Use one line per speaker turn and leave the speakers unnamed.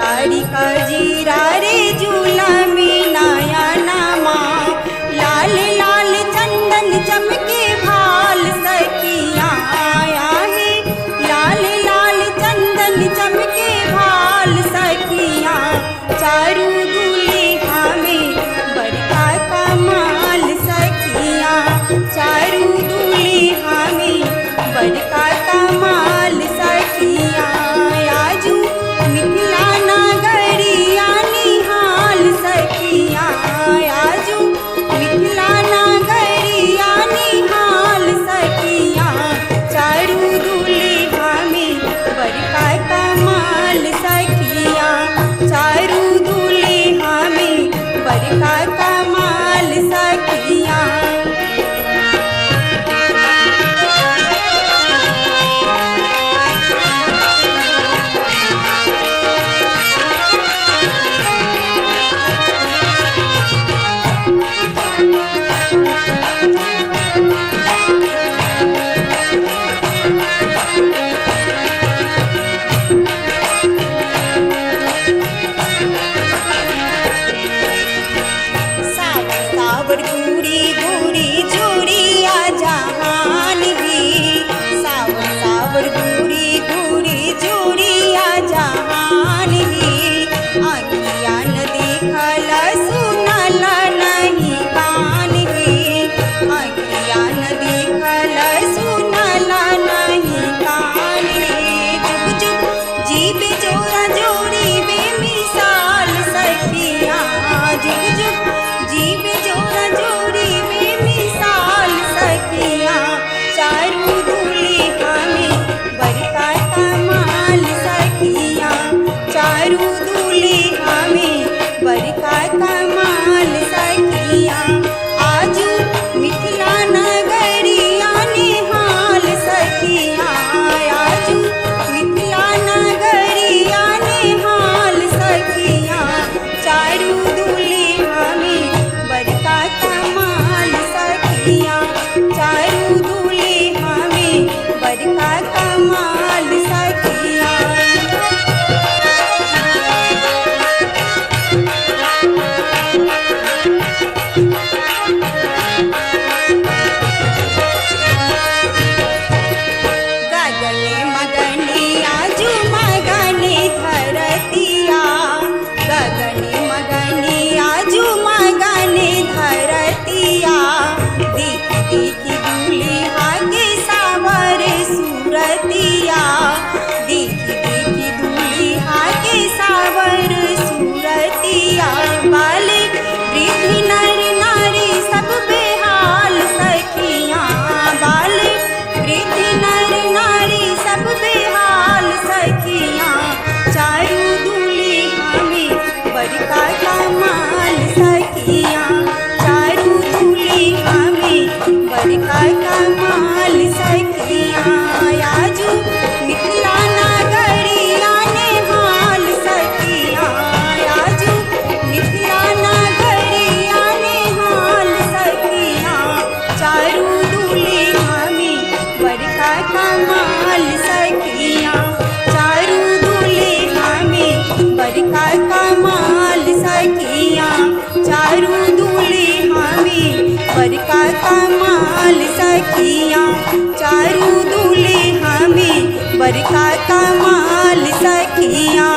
कारी का जीरा रे झूला में नया नामा, लाल लाल चंदन चमके भाल सखिया आया है, लाल लाल चंदन चमके भाल सखिया, चारू दूल्हा में बड़का कमाल सखिया, चारू दूल्हा में बड़का कमाल सखिया, आजू मिथिला नगरिया निहाल सखिया, आजू मिथिला नगरिया निहाल सखिया, चारू दूल्हा में बड़का कमाल सखिया, चारू दूल्हा में बड़का कमाल सखिया। सावर गुड़ी गुड़ी जोड़िया जहान भी, सावर सावर गुड़ी गुड़ी जोड़िया जहान भी, आखिया न देखल सुनल नहीं कान भी, आखिया न देखल सुनल नहीं कान भी, जुग जुग जीवे जोरा जोड़ी बेमिसाल सखिया, जुग जुग जीवे जोरा जोड़ी बेमिसाल सखिया, चारू दूल्हा में बड़का कमाल सखिया, चारू दूल्हा में बड़का कमाल सखिया, आजू मिथिला नगरिया निहाल सखिया, आजू मिथिला नगरिया निहाल सखिया, चारू दूल्हा में बड़का कमाल सखिया, चारू दूल्हा में बड़का कमाल सखिया। गगने मगने आजू मगने धरतिया, गगने मगने आजू मगने धरतिया, देखी देखी दूल्हा के सावर सूरतिया, देखी देखी दूल्हा के सावर सूरतिया, बाले वृद्ध नर नारी सब बेहाल सखिया, बाले वृद्ध नर नारी सब बेहाल सखिया, चारू दूल्हा में बड़का कमाल सखिया, चारू दूल्हा में बड़का कमाल सखिया, आजू मिथिला नगरिया निहाल सखिया, आजू मिथिला नगरिया निहाल सखिया, चारू दूल्हा में बड़का कमाल सखिया, चारू दूल्हा में बड़का कमाल सखिया, चारू दूल्हा में बड़का कमाल सखिया, चारू दूल्हा में बड़का कमाल सखिया।